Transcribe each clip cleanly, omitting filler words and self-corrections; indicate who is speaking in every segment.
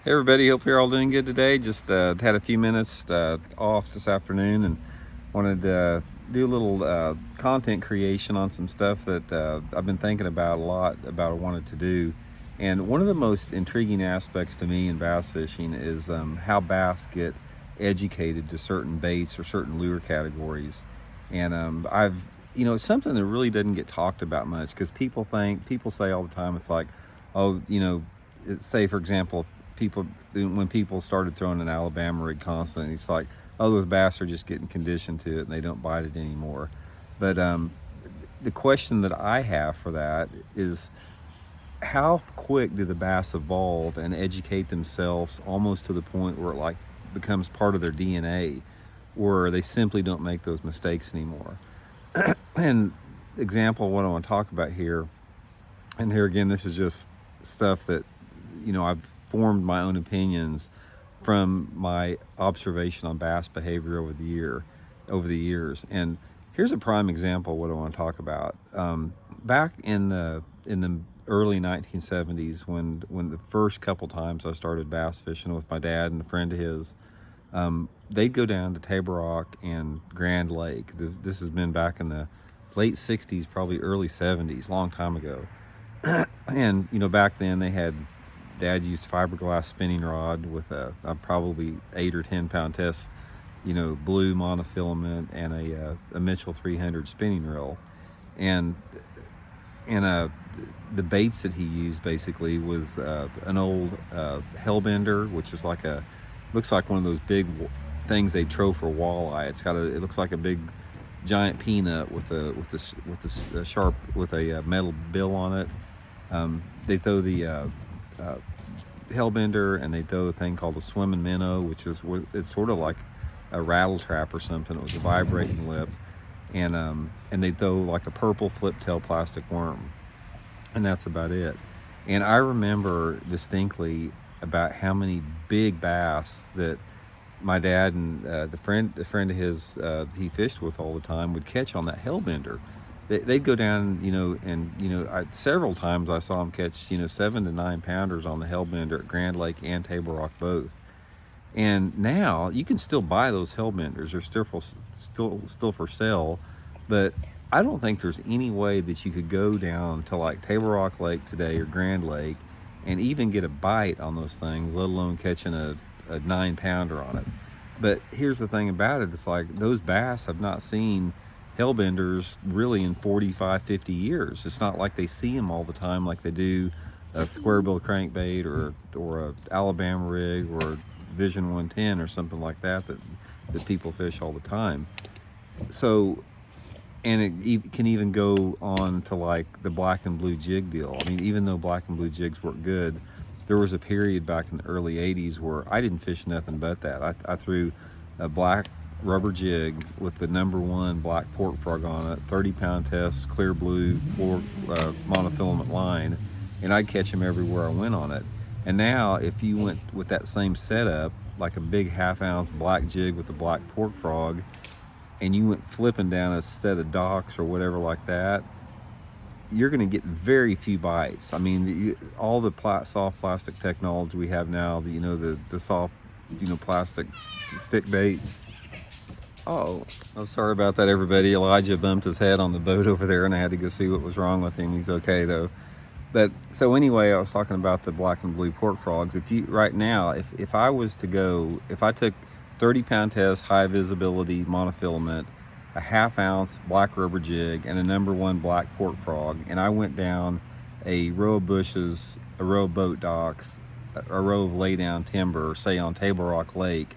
Speaker 1: Hey everybody, hope you're all doing good today. Just had a few minutes off this afternoon and wanted to do a little content creation on some stuff that I've been thinking about a lot about I wanted to do. And one of the most intriguing aspects to me in bass fishing is how bass get educated to certain baits or certain lure categories. And it's something that really doesn't get talked about much because people say all the time, it's like, oh, say for example, when people started throwing an Alabama rig constantly, it's like, oh, those bass are just getting conditioned to it and they don't bite it anymore. But the question that I have for that is, how quick do the bass evolve and educate themselves almost to the point where it like becomes part of their DNA, where they simply don't make those mistakes anymore? And example, what I want to talk about here, and here again, this is just stuff that I've formed my own opinions from my observation on bass behavior over the years. And here's a prime example of what I want to talk about. Back in the early 1970s, when the first couple times I started bass fishing with my dad and a friend of his, they'd go down to Table Rock and Grand Lake. This has been back in the late 60s, probably early 70s, long time ago. And back then they had, Dad used fiberglass spinning rod with a probably 8 or 10 pound test, blue monofilament, and a Mitchell 300 spinning reel. And the baits that he used basically was an old Hellbender, which is looks like one of those big things they throw for walleye. It looks like a big giant peanut with a sharp metal bill on it. They throw the Hellbender, and they throw a thing called a swimming minnow, it's sort of like a rattle trap or something. It was a vibrating lip, and they throw like a purple flip tail plastic worm, and that's about it. And I remember distinctly about how many big bass that my dad and the friend of his he fished with all the time would catch on that Hellbender. They'd go down, several times I saw them catch, 7 to 9 pounders on the Hellbender at Grand Lake and Table Rock both. And now you can still buy those Hellbenders; they're still for sale. But I don't think there's any way that you could go down to like Table Rock Lake today or Grand Lake and even get a bite on those things, let alone catching a 9 pounder on it. But here's the thing about it: it's like those bass have not seen Hellbenders really in 45, 50 years. It's not like they see them all the time like they do a square bill crankbait or a Alabama rig or Vision 110 or something like that people fish all the time. So, and it can even go on to like the black and blue jig deal. I mean, even though black and blue jigs work good, there was a period back in the early 80s where I didn't fish nothing but that. I threw a black rubber jig with the #1 black pork frog on it, 30 pound test, clear blue floor monofilament line, and I'd catch them everywhere I went on it. And now if you went with that same setup, like a big 1/2 ounce black jig with the black pork frog, and you went flipping down a set of docks or whatever like that, you're going to get very few bites. I mean, all the soft plastic technology we have now, the soft, plastic stick baits. Oh, sorry about that, everybody. Elijah bumped his head on the boat over there, and I had to go see what was wrong with him. He's okay though. But so anyway, I was talking about the black and blue pork frogs. Right now, if I took 30 pound test, high visibility monofilament, a 1/2 ounce black rubber jig, and a #1 black pork frog, and I went down a row of bushes, a row of boat docks, a row of laydown timber, say on Table Rock Lake,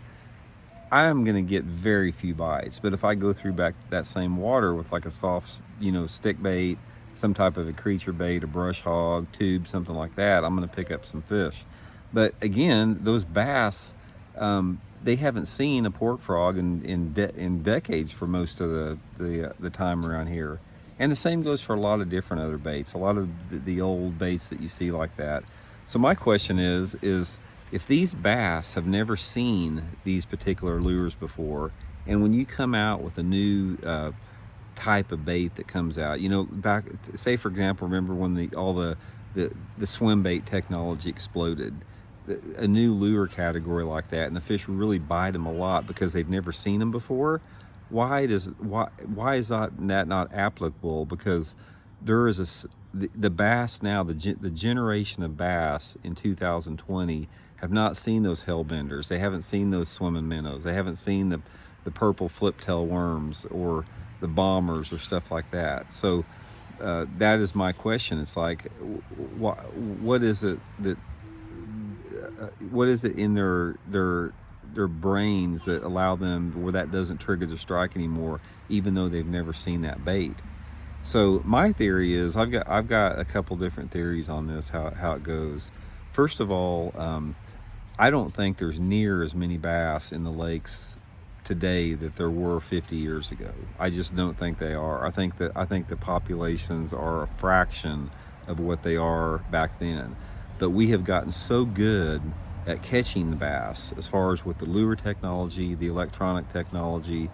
Speaker 1: I'm going to get very few bites. But if I go through back that same water with like a soft, stick bait, some type of a creature bait, a brush hog, tube, something like that, I'm going to pick up some fish. But again, those bass, they haven't seen a pork frog in decades for most of the time around here. And the same goes for a lot of different other baits, a lot of the old baits that you see like that. So my question is if these bass have never seen these particular lures before, and when you come out with a new type of bait that comes out, back, say for example, remember when all the swim bait technology exploded, a new lure category like that, and the fish really bite them a lot because they've never seen them before. Why is that not applicable? Because there is the bass now, the generation of bass in 2020 have not seen those hellbenders. They haven't seen those swimming minnows. They haven't seen the purple flip tail worms or the bombers or stuff like that. So that is my question. It's like, what is it that what is it in their brains that allow them where that doesn't trigger the strike anymore, even though they've never seen that bait? So my theory is, I've got a couple different theories on this, how it goes. First of all, I don't think there's near as many bass in the lakes today that there were 50 years ago. I just don't think they are. I think the populations are a fraction of what they are back then. But we have gotten so good at catching the bass, as far as with the lure technology, the electronic technology,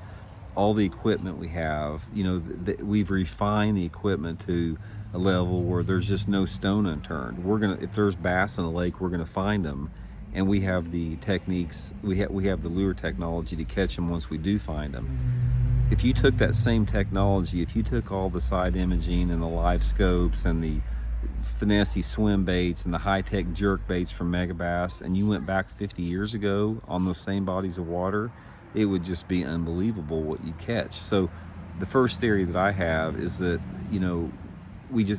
Speaker 1: all the equipment we have. We've refined the equipment to a level where there's just no stone unturned. If there's bass in a lake, we're gonna find them, and we have the techniques. We have the lure technology to catch them once we do find them. If you took that same technology, if you took all the side imaging and the live scopes and the finessey swim baits and the high-tech jerk baits from Megabass, and you went back 50 years ago on those same bodies of water, it would just be unbelievable what you'd catch. So the first theory that I have is that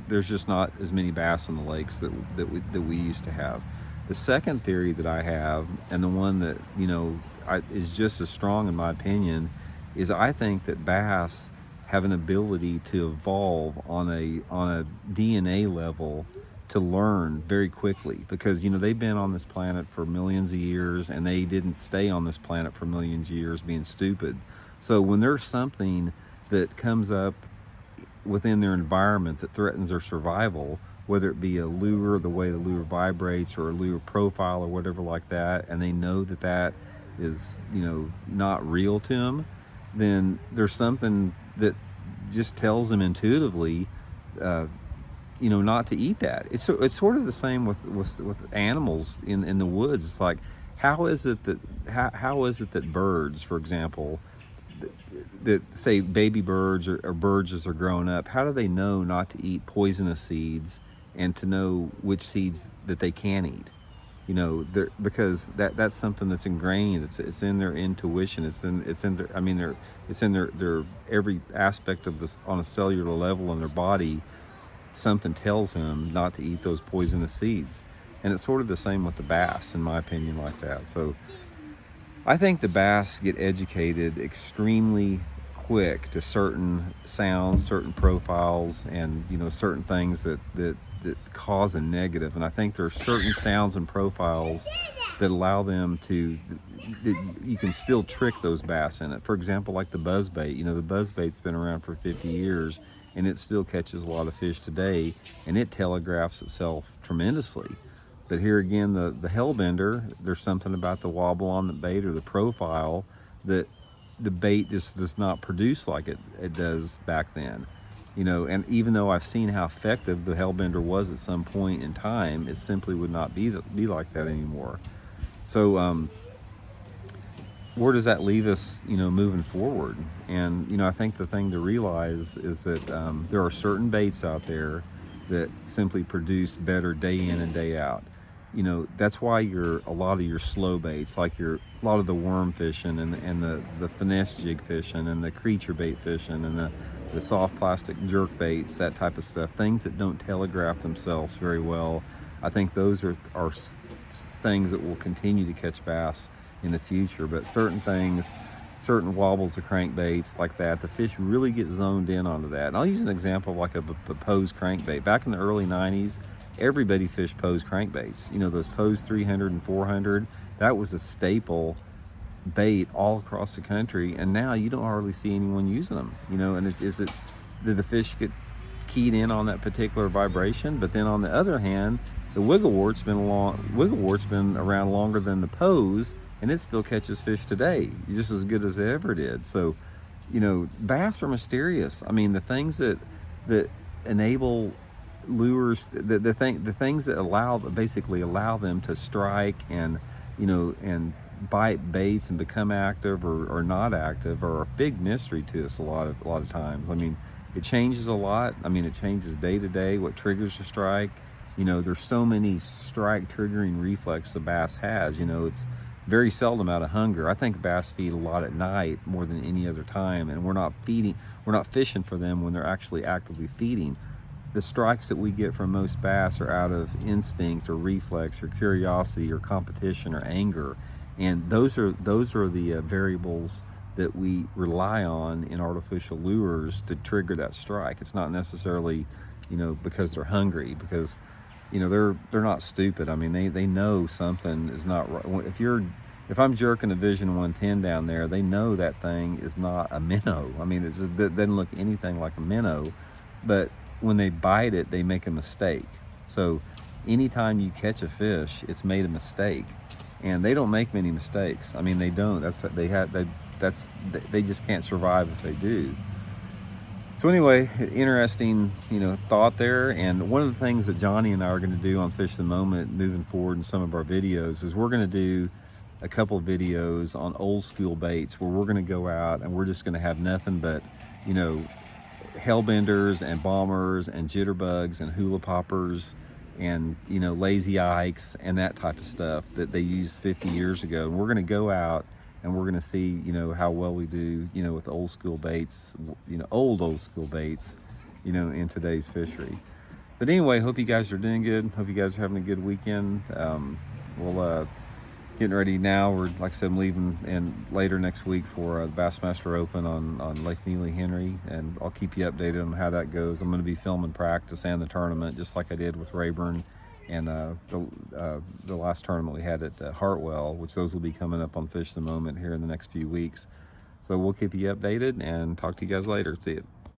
Speaker 1: there's just not as many bass in the lakes that we used to have. The second theory that I have, and the one that is just as strong in my opinion, is I think that bass have an ability to evolve on a DNA level to learn very quickly, because they've been on this planet for millions of years, and they didn't stay on this planet for millions of years being stupid. So when there's something that comes up within their environment that threatens their survival, whether it be a lure, the way the lure vibrates, or a lure profile or whatever like that, and they know that is not real to them, then there's something that just tells them intuitively not to eat that. It's sort of the same with animals in the woods. It's like, how is it that birds, for example, that say baby birds or birds as they're growing up, how do they know not to eat poisonous seeds and to know which seeds that they can eat? Because that's something that's ingrained. It's in their intuition. It's in their every aspect of this on a cellular level in their body. Something tells them not to eat those poisonous seeds, and it's sort of the same with the bass, in my opinion, like that. So I think the bass get educated extremely quick to certain sounds, certain profiles, and certain things that cause a negative. And I think there are certain sounds and profiles that allow them that you can still trick those bass in it. For example, like the buzzbait. The buzzbait's been around for 50 years, and it still catches a lot of fish today, and it telegraphs itself tremendously. But here again, the hellbender, there's something about the wobble on the bait or the profile that the bait just does not produce like it does back then. And even though I've seen how effective the hellbender was at some point in time, it simply would not be like that anymore. So where does that leave us, moving forward? And I think the thing to realize is that there are certain baits out there that simply produce better day in and day out. That's why a lot of your slow baits, like a lot of the worm fishing and the finesse jig fishing and the creature bait fishing and the soft plastic jerk baits, that type of stuff, things that don't telegraph themselves very well. I think those are things that will continue to catch bass in the future. But certain things, certain wobbles of crankbaits like that, the fish really get zoned in onto that. And I'll use an example of like a Pose crankbait. Back in the early 90s, everybody fished Pose crankbaits. Those Pose 300 and 400, that was a staple bait all across the country, and now you don't hardly see anyone using them. And did the fish get keyed in on that particular vibration? But then on the other hand, the wigglewort's been around longer than the Pose, and it still catches fish today just as good as it ever did. So bass are mysterious. The things that enable lures, the things that basically allow them to strike and, you know, and bite baits and become active or not active are a big mystery to us a lot of times. I mean, it changes a lot. I mean, it changes day to day what triggers a strike. You know, there's so many strike triggering reflex the bass has. You know, it's very seldom out of hunger. I think bass feed a lot at night more than any other time, and we're not fishing for them when they're actually actively feeding. The strikes that we get from most bass are out of instinct or reflex or curiosity or competition or anger, and those are the variables that we rely on in artificial lures to trigger that strike. It's not necessarily, you know, because they're hungry, because, you know, they're not stupid. I mean, they know something is not right. If I'm jerking a Vision 110 down there, they know that thing is not a minnow. I mean, it doesn't look anything like a minnow, but when they bite it, they make a mistake. So anytime you catch a fish, it's made a mistake, and they don't make many mistakes. I mean, they don't. They just can't survive if they do. So anyway, interesting, you know, thought there. And one of the things that Johnny and I are going to do on Fish the Moment moving forward in some of our videos is we're going to do a couple of videos on old school baits where we're going to go out and we're just going to have nothing but, you know, Hellbenders and bombers and jitterbugs and hula poppers and, you know, lazy ikes and that type of stuff that they used 50 years ago. And we're going to go out and we're going to see, you know, how well we do, you know, with old school baits, you know, old school baits, you know, in today's fishery. But anyway, hope you guys are doing good. Hope you guys are having a good weekend. We'll getting ready now. We're, like I said, I'm leaving and later next week for the Bassmaster Open on Lake Neely Henry, and I'll keep you updated on how that goes. I'm going to be filming practice and the tournament, just like I did with Rayburn and the last tournament we had at Hartwell, which those will be coming up on Fish the Moment here in the next few weeks. So we'll keep you updated and talk to you guys later. See you.